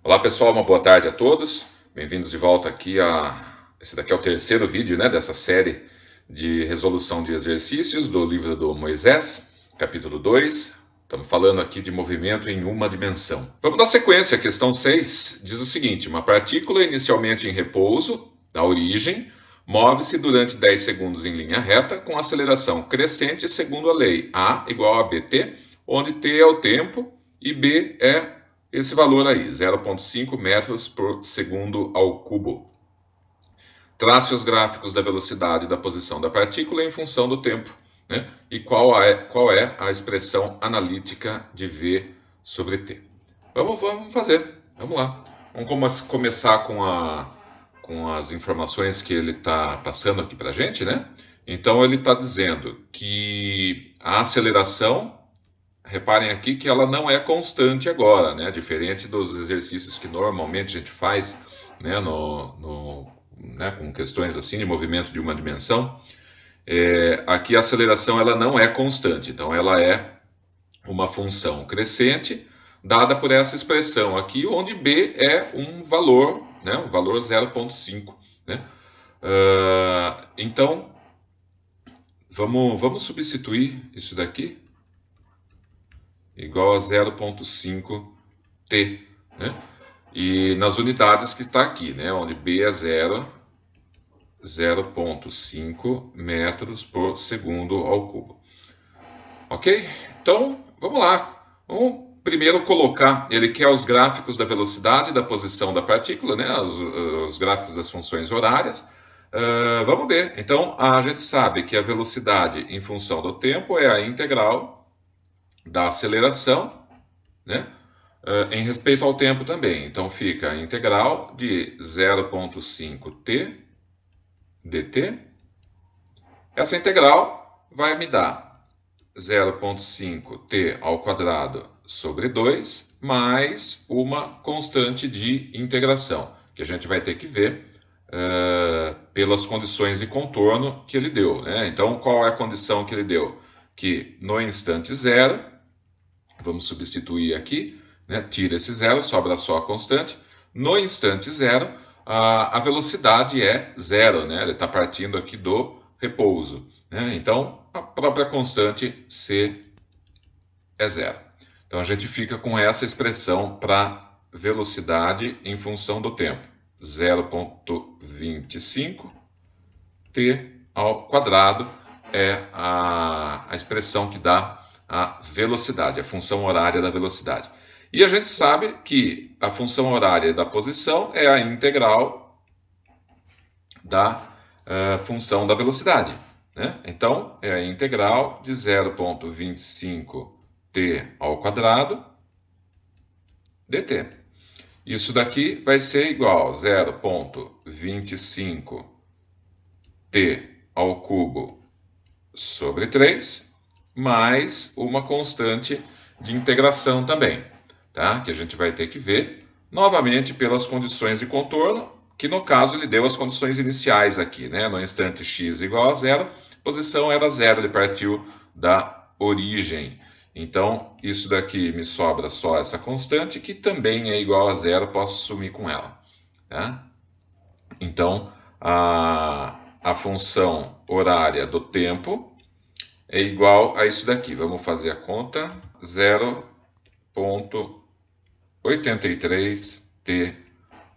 Olá pessoal, uma boa tarde a todos. Bem-vindos de volta aqui Esse daqui é o terceiro vídeo, né, dessa série de resolução de exercícios do livro do Moisés, capítulo 2. Estamos falando aqui de movimento em uma dimensão. Vamos dar sequência. A questão 6 diz o seguinte: uma partícula inicialmente em repouso, da origem, move-se durante 10 segundos em linha reta com aceleração crescente segundo a lei A igual a BT, onde T é o tempo e B é esse valor aí, 0,5 metros por segundo ao cubo. Trace os gráficos da velocidade e da posição da partícula em função do tempo, né? E qual é a expressão analítica de V sobre T. Vamos fazer, vamos lá. Vamos começar com as informações que ele está passando aqui para a gente, né? Então ele está dizendo que a aceleração, reparem aqui que ela não é constante agora, né? Diferente dos exercícios que normalmente a gente faz, né? Né? Com questões assim de movimento de uma dimensão. Aqui a aceleração ela não é constante, então ela é uma função crescente dada por essa expressão aqui, onde B é um valor, né? Um valor 0,5, né? Então, vamos substituir isso daqui igual a 0,5 T, né? E nas unidades que está aqui, né? Onde B é 0,5 metros por segundo ao cubo. Ok? Então, vamos lá. Vamos primeiro colocar, ele quer os gráficos da velocidade e da posição da partícula, né? Os gráficos das funções horárias. Vamos ver. Então, a gente sabe que a velocidade em função do tempo é a integral da aceleração, né? Em respeito ao tempo também. Então fica a integral de 0,5 t dt. Essa integral vai me dar 0,5 t ao quadrado sobre 2 mais uma constante de integração, que a gente vai ter que ver pelas condições de contorno que ele deu, né? Então qual é a condição que ele deu? Que no instante zero, vamos substituir aqui, né? Tira esse zero, sobra só a constante. No instante zero, a velocidade é zero, né? Ele está partindo aqui do repouso, né? Então, a própria constante C é zero. Então, a gente fica com essa expressão para velocidade em função do tempo. 0,25 t ao quadrado é a expressão que dá a velocidade, a função horária da velocidade. E a gente sabe que a função horária da posição é a integral da função da velocidade, né? Então, é a integral de 0,25 t ao quadrado dt. Isso daqui vai ser igual a 0,25 t ao cubo sobre 3, mais uma constante de integração também, tá? Que a gente vai ter que ver novamente pelas condições de contorno, que no caso ele deu as condições iniciais aqui, né? No instante x igual a zero, posição era zero, ele partiu da origem. Então, isso daqui me sobra só essa constante, que também é igual a zero, posso sumir com ela, tá? Então, a função horária do tempo é igual a isso daqui. Vamos fazer a conta. 0,83 t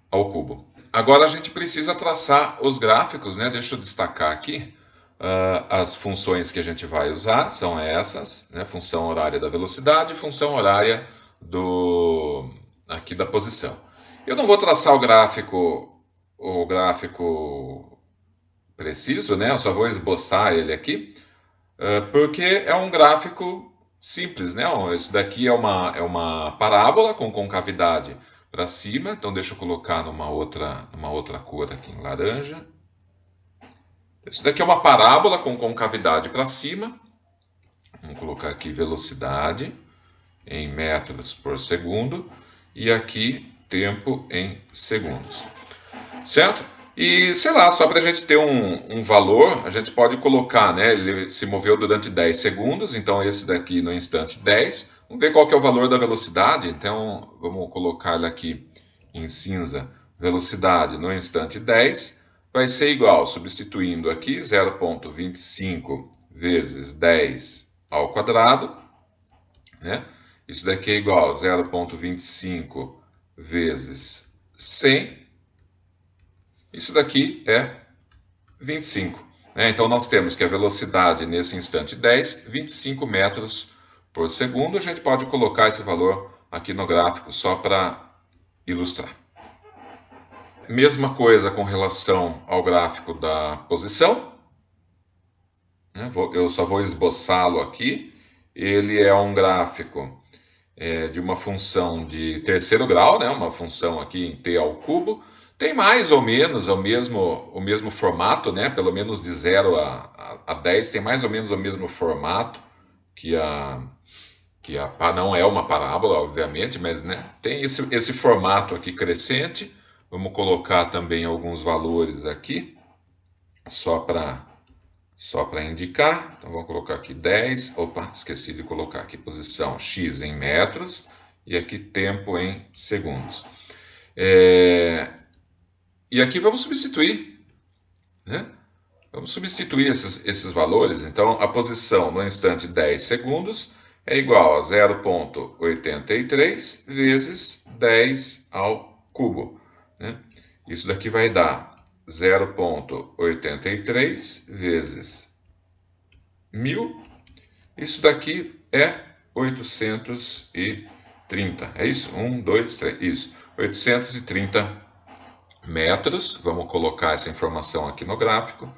ao cubo. Agora a gente precisa traçar os gráficos, né? Deixa eu destacar aqui. As funções que a gente vai usar são essas, né? Função horária da velocidade e função horária aqui da posição. Eu não vou traçar o gráfico preciso, né? Eu só vou esboçar ele aqui, porque é um gráfico simples, né? Isso daqui é uma parábola com concavidade para cima. Então deixa eu colocar numa outra cor aqui, em laranja. Isso daqui é uma parábola com concavidade para cima. Vamos colocar aqui velocidade em metros por segundo e aqui tempo em segundos, certo? E, sei lá, só para a gente ter um valor, a gente pode colocar, né? Ele se moveu durante 10 segundos, então esse daqui no instante 10. Vamos ver qual que é o valor da velocidade. Então, vamos colocar ele aqui em cinza, velocidade no instante 10, vai ser igual, substituindo aqui, 0,25 vezes 10 ao quadrado, né? Isso daqui é igual a 0,25 vezes 100. Isso daqui é 25. Né? Então, nós temos que a velocidade nesse instante 10, 25 metros por segundo. A gente pode colocar esse valor aqui no gráfico só para ilustrar. Mesma coisa com relação ao gráfico da posição. Eu só vou esboçá-lo aqui. Ele é um gráfico de uma função de terceiro grau, né? Uma função aqui em t ao cubo. Tem mais ou menos o mesmo formato, né? Pelo menos de 0 a 10 tem mais ou menos o mesmo formato que não é uma parábola, obviamente, mas né, tem esse formato aqui crescente. Vamos colocar também alguns valores aqui, só para indicar. Então vamos colocar aqui 10. Opa, esqueci de colocar aqui posição x em metros e aqui tempo em segundos. E aqui vamos substituir, né? Vamos substituir esses valores. Então, a posição no instante 10 segundos é igual a 0,83 vezes 10 ao cubo. Né? Isso daqui vai dar 0,83 vezes 1000. Isso daqui é 830. É isso? 1, 2, 3. Isso. 830 metros. Vamos colocar essa informação aqui no gráfico.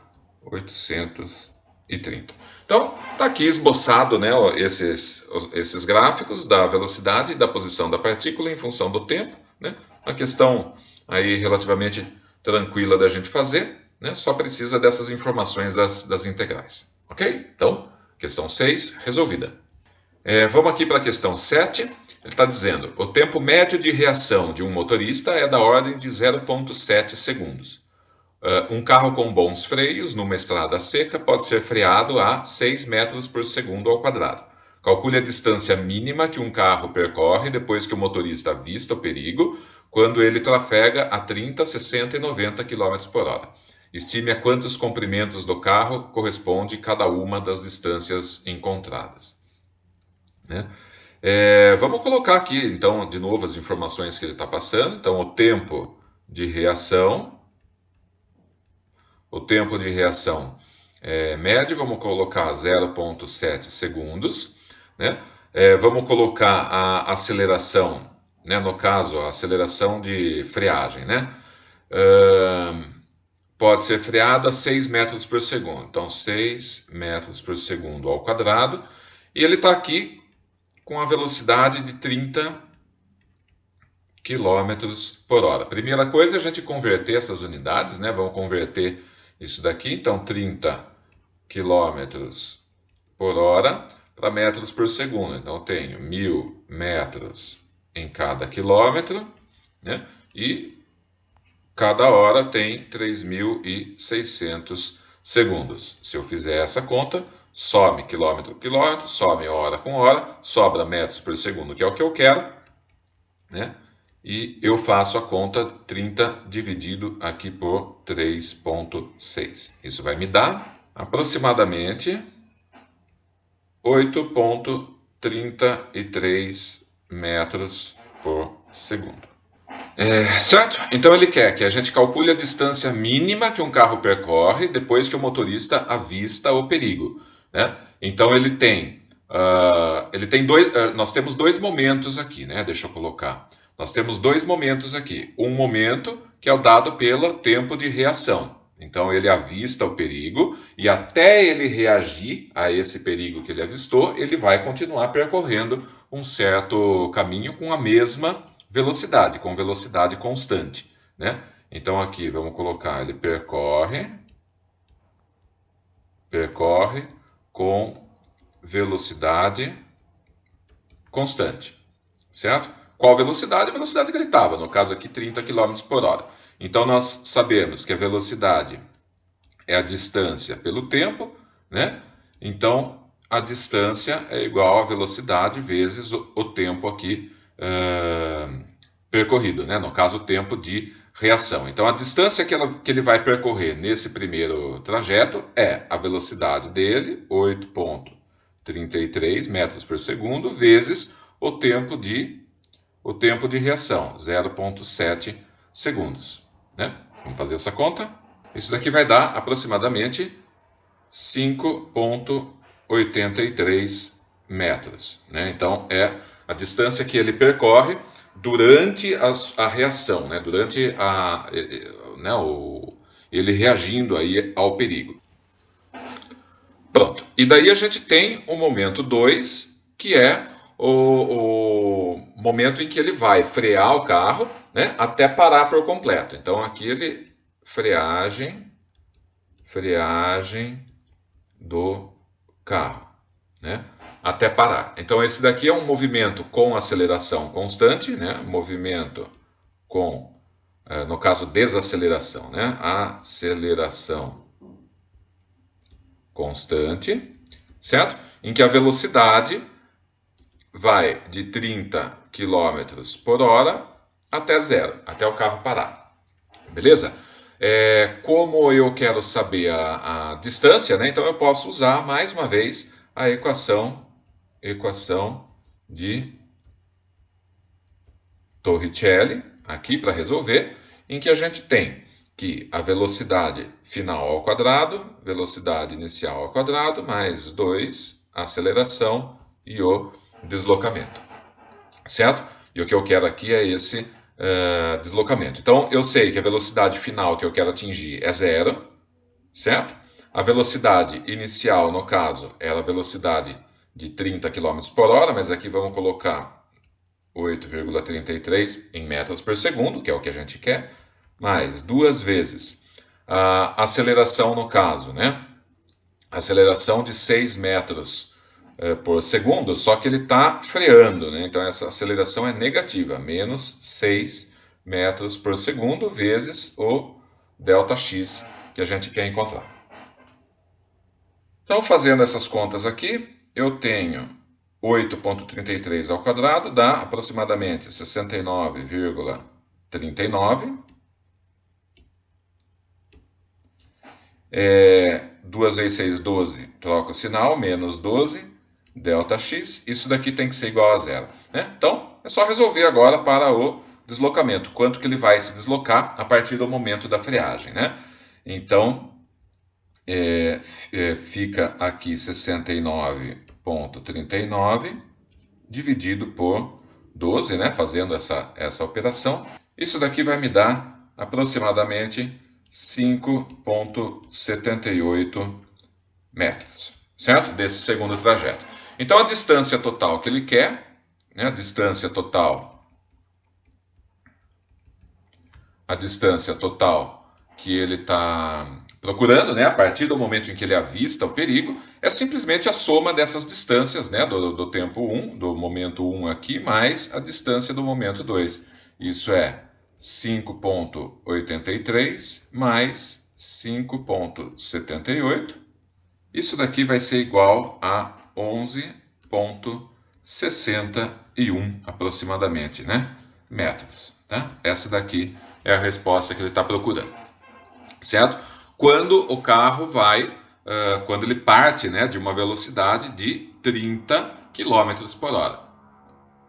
830. Então, está aqui esboçado, né, esses gráficos da velocidade e da posição da partícula em função do tempo. Né? Uma questão aí relativamente tranquila da gente fazer, né? Só precisa dessas informações das integrais. Ok? Então, questão 6 resolvida. Vamos aqui para a questão 7. Ele está dizendo, o tempo médio de reação de um motorista é da ordem de 0,7 segundos. Um carro com bons freios, numa estrada seca, pode ser freado a 6 metros por segundo ao quadrado. Calcule a distância mínima que um carro percorre depois que o motorista avista o perigo, quando ele trafega a 30, 60 e 90 km por hora. Estime a quantos comprimentos do carro corresponde cada uma das distâncias encontradas. Né? Vamos colocar aqui, então, de novo as informações que ele está passando. Então, o tempo de reação médio, vamos colocar 0,7 segundos. Né? Vamos colocar a aceleração, né? No caso, a aceleração de freagem. Né? Pode ser freada a 6 metros por segundo. Então, 6 metros por segundo ao quadrado. E ele está aqui com a velocidade de 30 km por hora. Primeira coisa é a gente converter essas unidades, né? Vamos converter isso daqui. Então, 30 km por hora para metros por segundo. Então, eu tenho 1000 metros em cada quilômetro, né? E cada hora tem 3.600 segundos. Se eu fizer essa conta, some quilômetro por quilômetro, some hora com hora, sobra metros por segundo, que é o que eu quero, né? E eu faço a conta 30 dividido aqui por 3,6. Isso vai me dar aproximadamente 8,33 metros por segundo. Certo? Então ele quer que a gente calcule a distância mínima que um carro percorre depois que o motorista avista o perigo. Né? Então ele tem nós temos dois momentos aqui, né? Deixa eu colocar. Nós temos dois momentos aqui. Um momento que é o dado pelo tempo de reação. Então ele avista o perigo e até ele reagir a esse perigo que ele avistou, ele vai continuar percorrendo um certo caminho com a mesma velocidade, com velocidade constante, né? Então aqui vamos colocar, ele percorre com velocidade constante, certo? Qual velocidade? A velocidade que ele estava, no caso aqui 30 km por hora. Então nós sabemos que a velocidade é a distância pelo tempo, né? Então a distância é igual à velocidade vezes o tempo aqui percorrido, né? No caso, o tempo de reação. Então, a distância que ele vai percorrer nesse primeiro trajeto é a velocidade dele, 8,33 metros por segundo, vezes o tempo de reação, 0,7 segundos. Né? Vamos fazer essa conta? Isso daqui vai dar aproximadamente 5,83 metros. Né? Então, é a distância que ele percorre durante a reação, né? Durante ele reagindo aí ao perigo. Pronto. E daí a gente tem o momento 2, que é o momento em que ele vai frear o carro, né, até parar por completo. Então aqui ele freagem do carro, né, até parar. Então esse daqui é um movimento com aceleração constante, né, movimento com, no caso, desaceleração, né, aceleração constante, certo? Em que a velocidade vai de 30 km por hora até zero, até o carro parar. Beleza? Como eu quero saber a distância, né? Então eu posso usar mais uma vez a equação de Torricelli aqui para resolver, em que a gente tem que a velocidade final ao quadrado, velocidade inicial ao quadrado, mais 2, a aceleração e o deslocamento, certo? E o que eu quero aqui é esse deslocamento. Então, eu sei que a velocidade final que eu quero atingir é zero, certo? A velocidade inicial, no caso, é a velocidade de 30 km por hora, mas aqui vamos colocar 8,33 em metros por segundo, que é o que a gente quer, mais 2 vezes a aceleração, no caso, né? Aceleração de 6 metros por segundo, só que ele está freando, né? Então essa aceleração é negativa, menos 6 metros por segundo vezes o ΔX que a gente quer encontrar. Então, fazendo essas contas aqui, eu tenho 8,33 ao quadrado, dá aproximadamente 69,39. 2 vezes 6, 12, troca o sinal, menos 12, ΔX, isso daqui tem que ser igual a zero. Né? Então, é só resolver agora para o deslocamento, quanto que ele vai se deslocar a partir do momento da freagem. Né? Então, fica aqui 69,39 dividido por 12, né? Fazendo essa operação. Isso daqui vai me dar aproximadamente 5,78 metros, certo? Desse segundo trajeto. Então, a distância total que ele quer, né? A distância total que ele está procurando, né? A partir do momento em que ele avista o perigo, é simplesmente a soma dessas distâncias, né? Do tempo 1, do momento 1 aqui, mais a distância do momento 2. Isso é 5,83 mais 5,78. Isso daqui vai ser igual a 11,61 aproximadamente, né? Metros. Tá? Essa daqui é a resposta que ele está procurando. Certo? Quando o carro quando ele parte, né, de uma velocidade de 30 km por hora.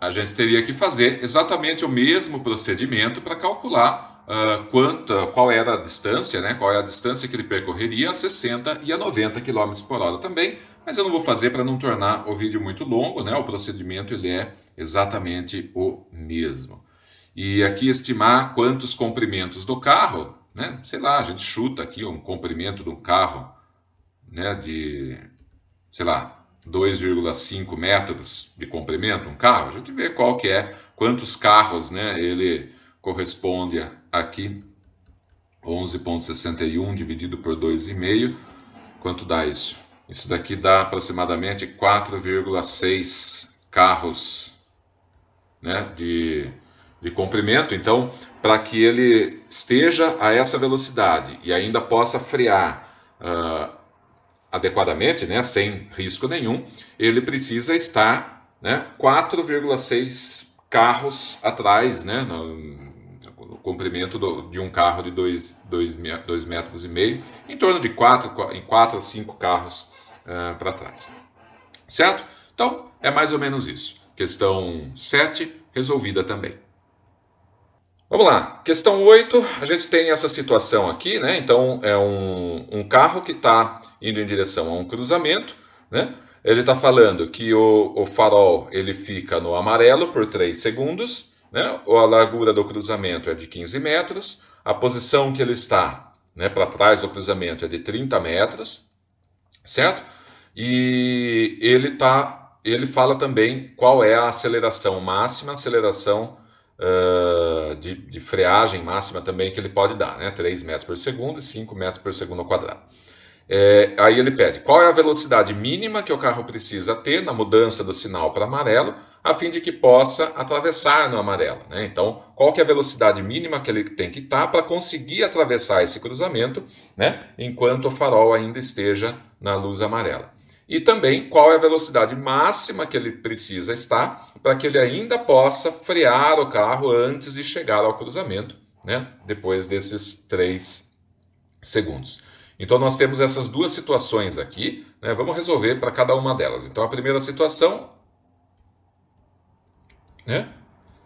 A gente teria que fazer exatamente o mesmo procedimento para calcular qual era a distância, né? Qual é a distância que ele percorreria a 60 e a 90 km por hora também, mas eu não vou fazer para não tornar o vídeo muito longo, né? O procedimento ele é exatamente o mesmo. E aqui estimar quantos comprimentos do carro, né? Sei lá, a gente chuta aqui um comprimento de um carro, né? De, sei lá, 2,5 metros de comprimento, um carro, a gente vê qual que é, quantos carros, né, ele corresponde aqui, 11,61 dividido por 2,5, quanto dá isso? Isso daqui dá aproximadamente 4,6 carros, né, de comprimento. Então, para que ele esteja a essa velocidade e ainda possa frear adequadamente, né, sem risco nenhum, ele precisa estar, né, 4,6 carros atrás, né, no comprimento de um carro de 2,5 metros, em torno de 4 a 5 carros para trás. Certo? Então, é mais ou menos isso. Questão 7, resolvida também. Vamos lá, questão 8, a gente tem essa situação aqui, né? Então, é um carro que está indo em direção a um cruzamento, né? Ele está falando que o farol ele fica no amarelo por 3 segundos, né? A largura do cruzamento é de 15 metros, a posição que ele está, né, para trás do cruzamento é de 30 metros, certo? E ele fala também qual é a aceleração máxima, aceleração de freagem máxima também que ele pode dar, né? 3 metros por segundo e 5 metros por segundo ao quadrado. Aí ele pede qual é a velocidade mínima que o carro precisa ter na mudança do sinal para amarelo, a fim de que possa atravessar no amarelo, né? Então, qual que é a velocidade mínima que ele tem que estar para conseguir atravessar esse cruzamento, né? Enquanto o farol ainda esteja na luz amarela. E também qual é a velocidade máxima que ele precisa estar para que ele ainda possa frear o carro antes de chegar ao cruzamento, né? Depois desses 3 segundos. Então nós temos essas duas situações aqui, né? Vamos resolver para cada uma delas. Então a primeira situação, né?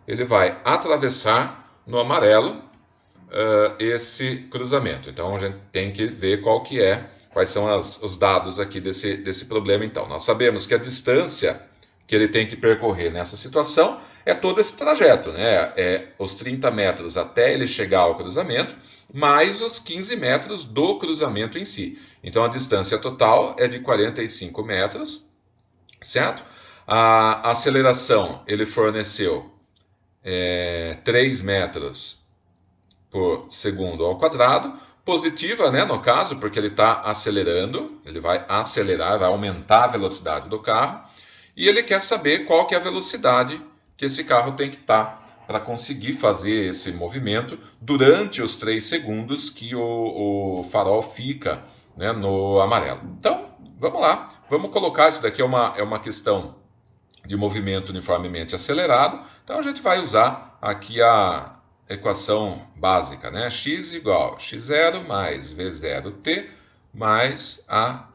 Ele vai atravessar no amarelo esse cruzamento. Então a gente tem que ver quais são os dados aqui desse problema. Então nós sabemos que a distância que ele tem que percorrer nessa situação é todo esse trajeto, né? É os 30 metros até ele chegar ao cruzamento, mais os 15 metros do cruzamento em si. Então a distância total é de 45 metros, certo? A aceleração ele forneceu 3 metros por segundo ao quadrado, positiva, né, no caso, porque ele está acelerando, ele vai acelerar, vai aumentar a velocidade do carro, e ele quer saber qual que é a velocidade que esse carro tem que estar para conseguir fazer esse movimento durante os 3 segundos que o farol fica, né, no amarelo. Então, vamos lá, vamos colocar isso daqui, é uma questão de movimento uniformemente acelerado, então a gente vai usar aqui a equação básica, né? X igual a x0 mais v0t mais at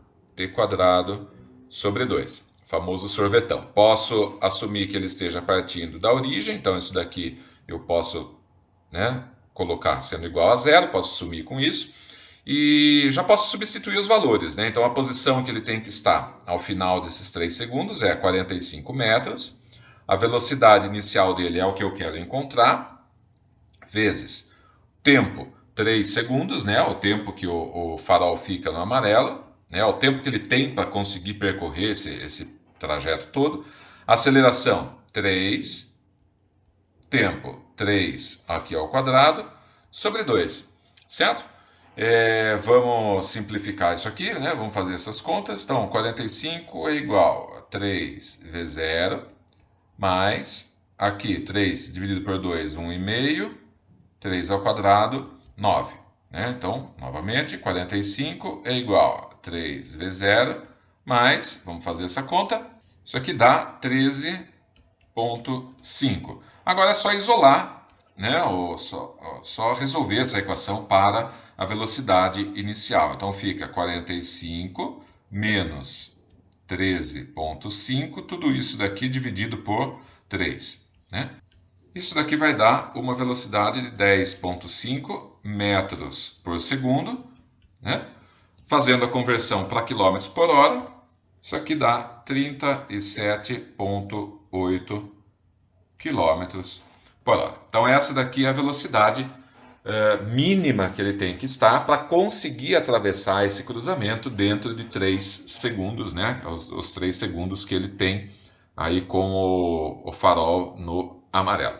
quadrado sobre 2. Famoso sorvetão. Posso assumir que ele esteja partindo da origem, então isso daqui eu posso, né, colocar sendo igual a zero, posso sumir com isso. E já posso substituir os valores, né? Então a posição que ele tem que estar ao final desses 3 segundos é 45 metros. A velocidade inicial dele é o que eu quero encontrar, vezes tempo, 3 segundos, né? O tempo que o farol fica no amarelo, né? O tempo que ele tem para conseguir percorrer esse trajeto todo. Aceleração, 3. Tempo, 3 aqui ao quadrado, sobre 2, certo? Vamos simplificar isso aqui, né? Vamos fazer essas contas. Então, 45 é igual a 3v0, mais, aqui, 3 dividido por 2, 1,5, 3 ao quadrado, 9. Né? Então, novamente, 45 é igual a 3v0, mais, vamos fazer essa conta, isso aqui dá 13,5. Agora é só isolar, né? Ou só resolver essa equação para a velocidade inicial. Então fica 45 menos 13,5, tudo isso daqui dividido por 3. Né? Isso daqui vai dar uma velocidade de 10,5 metros por segundo. Né? Fazendo a conversão para quilômetros por hora, isso aqui dá 37,8 quilômetros por hora. Então essa daqui é a velocidade mínima que ele tem que estar para conseguir atravessar esse cruzamento dentro de 3 segundos, né? Os 3 segundos que ele tem aí com o farol no amarelo.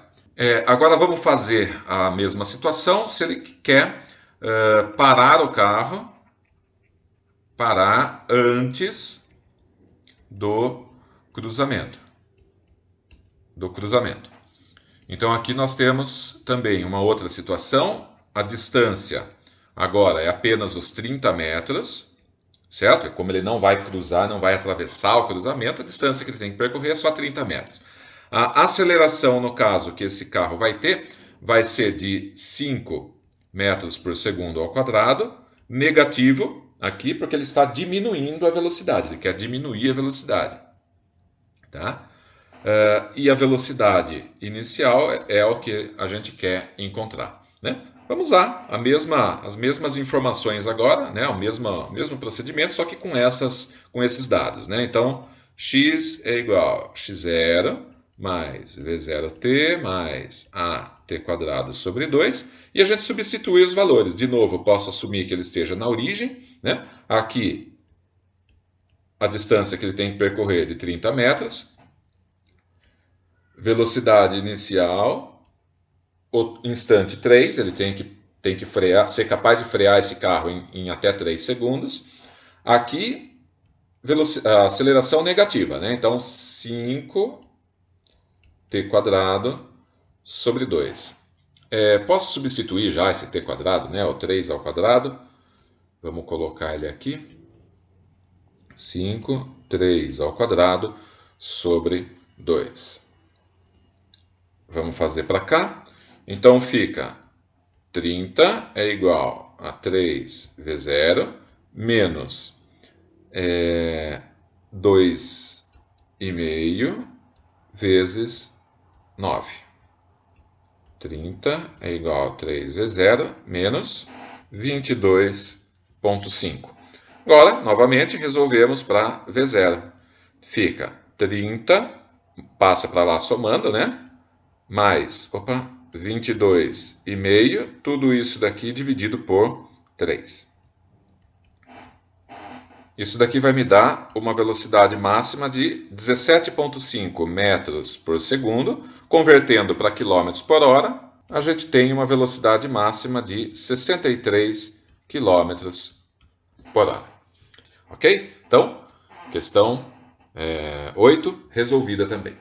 Agora vamos fazer a mesma situação se ele quer parar o carro, parar antes do cruzamento. Então aqui nós temos também uma outra situação, a distância agora é apenas os 30 metros, certo? Como ele não vai cruzar, não vai atravessar o cruzamento, a distância que ele tem que percorrer é só 30 metros. A aceleração, no caso, que esse carro vai ter, vai ser de 5 metros por segundo ao quadrado, negativo aqui, porque ele está diminuindo a velocidade, ele quer diminuir a velocidade. Tá? E a velocidade inicial é o que a gente quer encontrar. Né? Vamos usar as mesmas informações agora, né? o mesmo procedimento, só que com esses dados. Né? Então, x é igual a x0 mais v0t mais at quadrado sobre 2, e a gente substitui os valores. De novo, posso assumir que ele esteja na origem. Né? Aqui, a distância que ele tem que percorrer é de 30 metros. Velocidade inicial, o instante 3, ele tem que frear, ser capaz de frear esse carro em até 3 segundos. Aqui, aceleração negativa, né? Então, 5t quadrado sobre 2. Posso substituir já esse t quadrado, né? O 3 ao quadrado. Vamos colocar ele aqui. 5, 3 ao quadrado sobre 2. Vamos fazer para cá. Então fica 30 é igual a 3v0 menos 2,5 vezes 9. 30 é igual a 3v0 menos 22,5. Agora, novamente, resolvemos para v0. Fica 30, passa para lá somando, né? Mais, 22,5, tudo isso daqui dividido por 3. Isso daqui vai me dar uma velocidade máxima de 17,5 metros por segundo. Convertendo para quilômetros por hora, a gente tem uma velocidade máxima de 63 quilômetros por hora. Ok? Então, questão 8 resolvida também.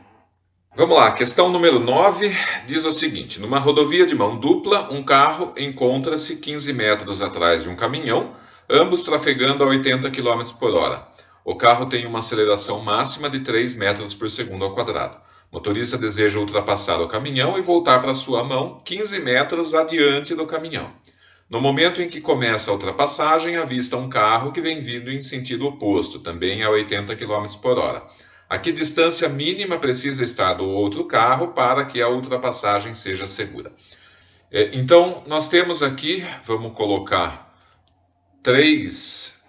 Vamos lá, questão número 9 diz o seguinte: numa rodovia de mão dupla, um carro encontra-se 15 metros atrás de um caminhão, ambos trafegando a 80 km por hora. O carro tem uma aceleração máxima de 3 metros por segundo ao quadrado. O motorista deseja ultrapassar o caminhão e voltar para sua mão 15 metros adiante do caminhão. No momento em que começa a ultrapassagem, avista um carro que vem vindo em sentido oposto, também a 80 km por hora. A que distância mínima precisa estar do outro carro para que a ultrapassagem seja segura? Então, nós temos aqui, vamos colocar três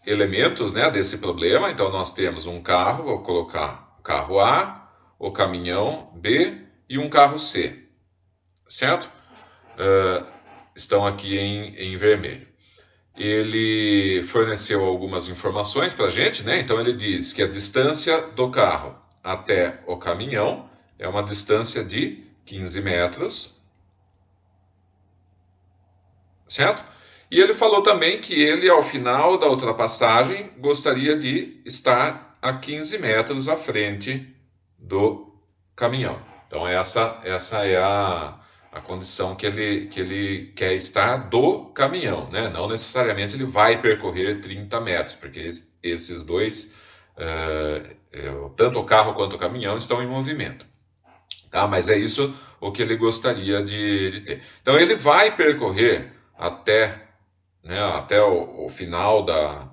elementos, né, desse problema. Então, nós temos um carro, vou colocar o carro A, o caminhão B e um carro C, certo? Estão aqui em vermelho. Ele forneceu algumas informações para a gente, né? Então ele diz que a distância do carro até o caminhão é uma distância de 15 metros, certo? E ele falou também que ele, ao final da ultrapassagem, gostaria de estar a 15 metros à frente do caminhão. Então essa é a condição que ele quer estar do caminhão, né? Não necessariamente ele vai percorrer 30 metros, porque esses dois, tanto o carro quanto o caminhão, estão em movimento. Tá? Mas é isso o que ele gostaria de ter. Então ele vai percorrer até o final da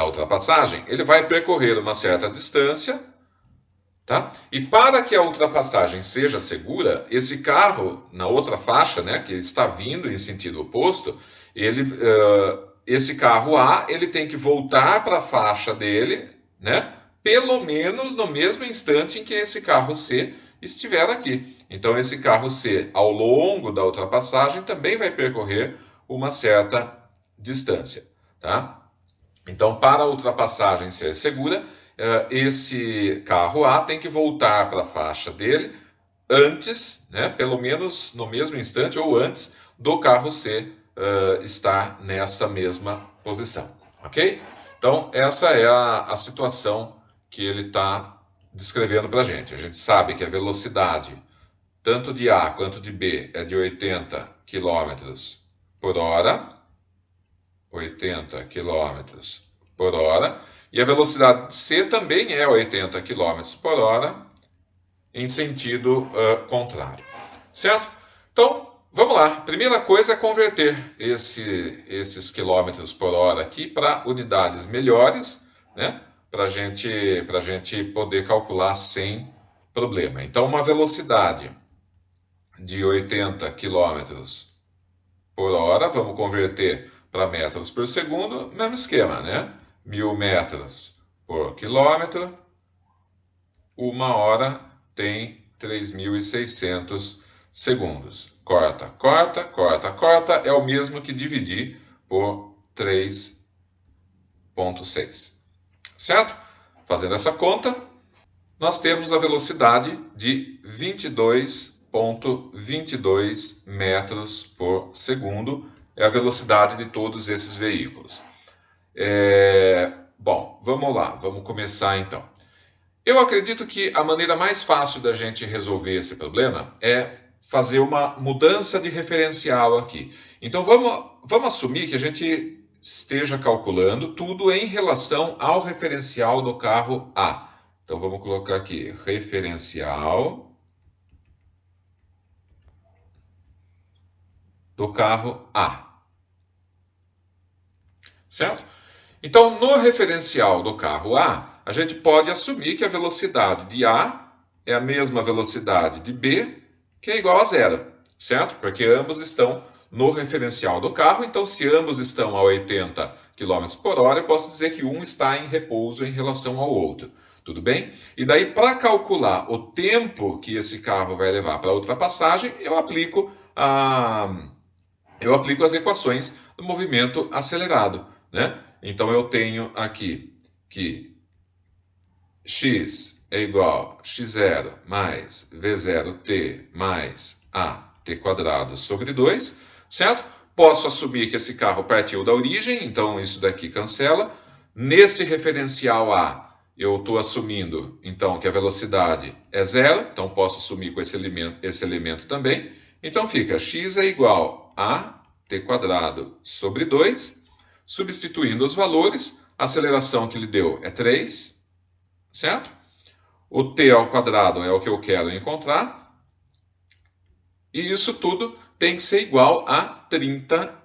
ultrapassagem, ele vai percorrer uma certa distância. Tá? E para que a ultrapassagem seja segura, esse carro na outra faixa, né, que está vindo em sentido oposto, esse carro A ele tem que voltar para a faixa dele, né, pelo menos no mesmo instante em que esse carro C estiver aqui. Então esse carro C, ao longo da ultrapassagem, também vai percorrer uma certa distância. Tá? Então, para a ultrapassagem ser segura, esse carro A tem que voltar para a faixa dele antes, né, pelo menos no mesmo instante ou antes do carro C estar nessa mesma posição, ok? Então, essa é a situação que ele está descrevendo para a gente. A gente sabe que a velocidade, tanto de A quanto de B, é de 80 km por hora, 80 km por hora, E a velocidade C também é 80 km por hora em sentido contrário. Certo? Então, vamos lá. Primeira coisa é converter esses quilômetros por hora aqui para unidades melhores, né? Para a gente poder calcular sem problema. Então, uma velocidade de 80 km por hora, vamos converter para metros por segundo, mesmo esquema, né? 1000 metros por quilômetro, uma hora tem 3.600 segundos. Corta, corta, corta, corta, é o mesmo que dividir por 3,6. Certo? Fazendo essa conta, nós temos a velocidade de 22,22 metros por segundo, é a velocidade de todos esses veículos. Bom, vamos lá, vamos começar então. Eu acredito que a maneira mais fácil da gente resolver esse problema é fazer uma mudança de referencial aqui. Então vamos assumir que a gente esteja calculando tudo em relação ao referencial do carro A. Então vamos colocar aqui referencial do carro A. Certo? Então no referencial do carro A, a gente pode assumir que a velocidade de A é a mesma velocidade de B, que é igual a zero, certo? Porque ambos estão no referencial do carro, então se ambos estão a 80 km por hora, eu posso dizer que um está em repouso em relação ao outro, tudo bem? E daí, para calcular o tempo que esse carro vai levar para a ultrapassagem, eu aplico as equações do movimento acelerado, né? Então eu tenho aqui que x é igual a x0 mais v0t mais at quadrado sobre 2, certo? Posso assumir que esse carro partiu da origem, então isso daqui cancela. Nesse referencial A, eu estou assumindo, então, que a velocidade é zero, então posso assumir com esse elemento também. Então fica x é igual a t quadrado sobre 2, substituindo os valores, a aceleração que ele deu é 3, certo? O t ao quadrado é o que eu quero encontrar. E isso tudo tem que ser igual a 30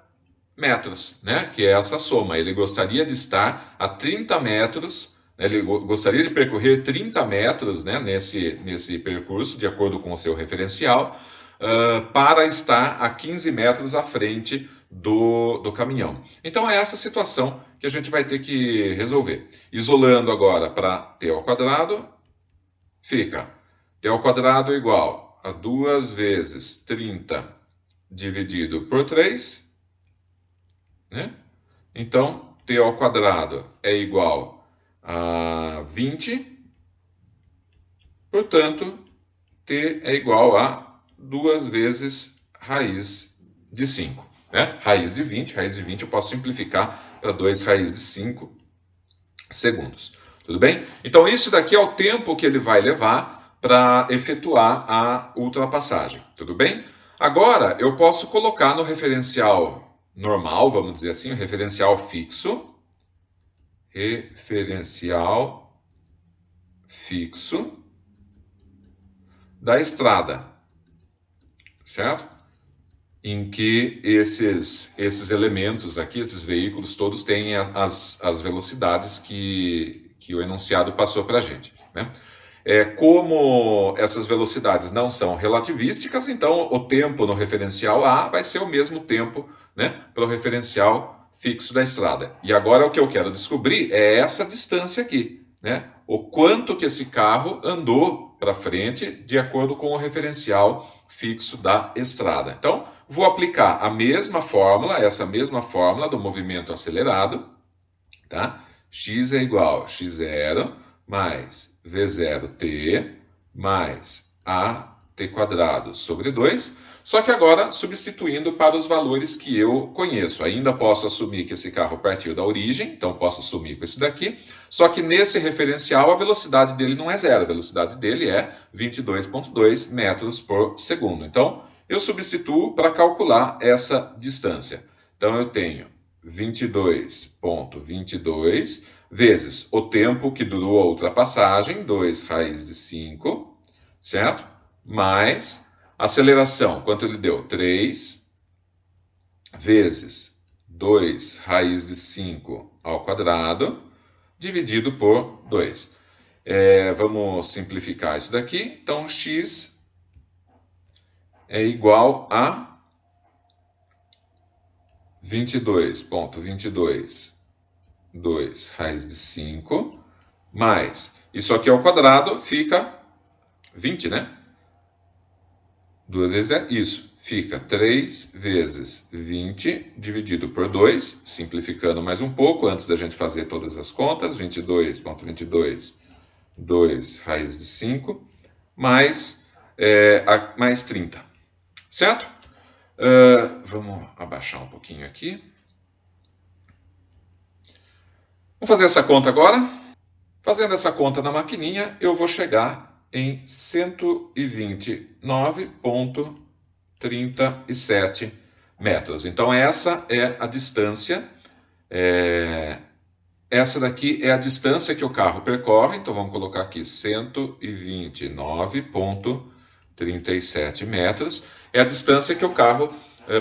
metros, né? Que é essa soma. Ele gostaria de estar a 30 metros, ele gostaria de percorrer 30 metros, né, nesse percurso, de acordo com o seu referencial, para estar a 15 metros à frente do caminhão. Então é essa situação que a gente vai ter que resolver. Isolando agora para t ao quadrado, fica t ao quadrado igual a 2 vezes 30 dividido por 3, né? Então, t ao quadrado é igual a 20, portanto, t é igual a 2 vezes raiz de 5. Né? Raiz de 20 eu posso simplificar para 2 raiz de 5 segundos. Tudo bem? Então, isso daqui é o tempo que ele vai levar para efetuar a ultrapassagem. Tudo bem? Agora, eu posso colocar no referencial normal, vamos dizer assim, o referencial fixo. Referencial fixo da estrada. Certo? Em que esses elementos aqui, esses veículos todos têm as velocidades que o enunciado passou para a gente, né? Como essas velocidades não são relativísticas, então o tempo no referencial A vai ser o mesmo tempo, né, para o referencial fixo da estrada. E agora o que eu quero descobrir é essa distância aqui, né? O quanto que esse carro andou para frente de acordo com o referencial fixo da estrada. Então, vou aplicar a mesma fórmula, essa mesma fórmula do movimento acelerado, tá? X é igual a x0 mais v0t mais at quadrado sobre 2, só que agora substituindo para os valores que eu conheço. Ainda posso assumir que esse carro partiu da origem, então posso assumir com isso daqui, só que nesse referencial a velocidade dele não é zero, a velocidade dele é 22,2 metros por segundo. Então, eu substituo para calcular essa distância. Então, eu tenho 22,22 vezes o tempo que durou a ultrapassagem, 2 raiz de 5, certo? Mais aceleração, quanto ele deu? 3 vezes 2 raiz de 5 ao quadrado, dividido por 2. Vamos simplificar isso daqui. Então, x é igual a 22,22, 2 raiz de 5, mais, isso aqui ao quadrado fica 20, né? 2 vezes é isso, fica 3 vezes 20 dividido por 2, simplificando mais um pouco, antes da gente fazer todas as contas, 22,22, 2 raiz de 5, mais 30, certo? Vamos abaixar um pouquinho aqui. Vamos fazer essa conta agora. Fazendo essa conta na maquininha, eu vou chegar em 129,37 metros. Então, essa é a distância. Essa daqui é a distância que o carro percorre. Então, vamos colocar aqui 129,37 metros. É a distância que o carro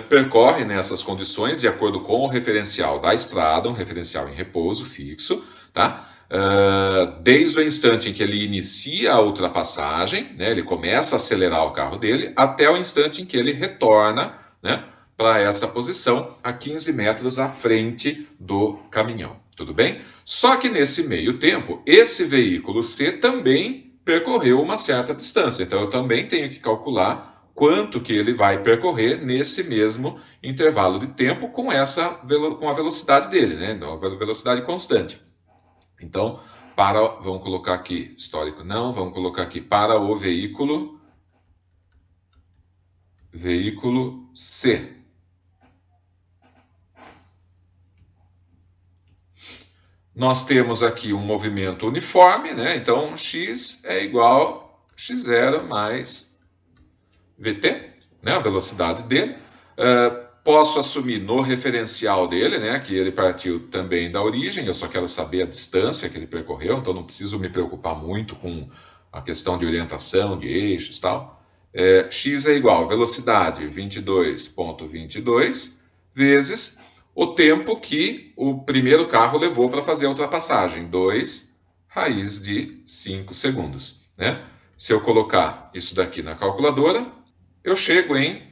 percorre nessas condições, de acordo com o referencial da estrada, um referencial em repouso fixo, tá? Desde o instante em que ele inicia a ultrapassagem, né, ele começa a acelerar o carro dele, até o instante em que ele retorna, né, para essa posição, a 15 metros à frente do caminhão. Tudo bem? Só que nesse meio tempo, esse veículo C também percorreu uma certa distância. Então, eu também tenho que calcular quanto que ele vai percorrer nesse mesmo intervalo de tempo com a velocidade dele, né? A velocidade constante. Então, vamos colocar aqui, histórico não, vamos colocar aqui para o veículo C. Nós temos aqui um movimento uniforme, né? Então, x é igual a x0 mais VT, né? A velocidade dele. Posso assumir no referencial dele, né, que ele partiu também da origem, eu só quero saber a distância que ele percorreu, então não preciso me preocupar muito com a questão de orientação, de eixos e tal. X é igual a velocidade 22,22 vezes o tempo que o primeiro carro levou para fazer a ultrapassagem, 2 raiz de 5 segundos. Né? Se eu colocar isso daqui na calculadora, eu chego em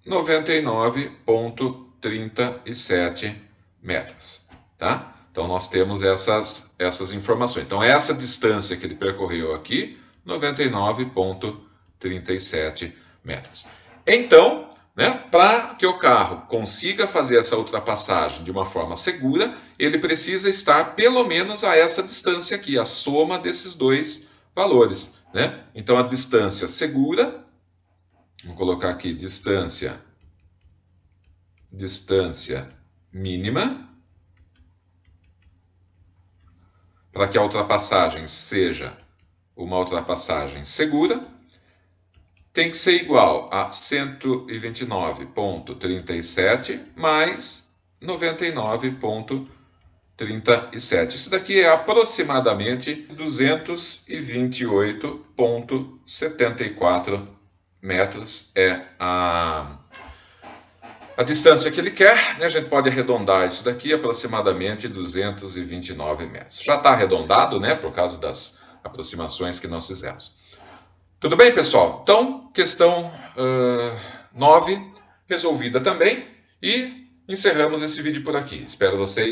99,37 metros, tá? Então, nós temos essas informações. Então, essa distância que ele percorreu aqui, 99,37 metros. Então, né, para que o carro consiga fazer essa ultrapassagem de uma forma segura, ele precisa estar pelo menos a essa distância aqui, a soma desses dois valores, né? Então, a distância segura, vamos colocar aqui distância mínima, para que a ultrapassagem seja uma ultrapassagem segura, tem que ser igual a 129,37 mais 99,37. Isso daqui é aproximadamente 228,74 metros. É a distância que ele quer, né? A gente pode arredondar isso daqui, aproximadamente 229 metros. Já está arredondado, né? Por causa das aproximações que nós fizemos. Tudo bem, pessoal? Então, questão 9 resolvida também. E encerramos esse vídeo por aqui. Espero vocês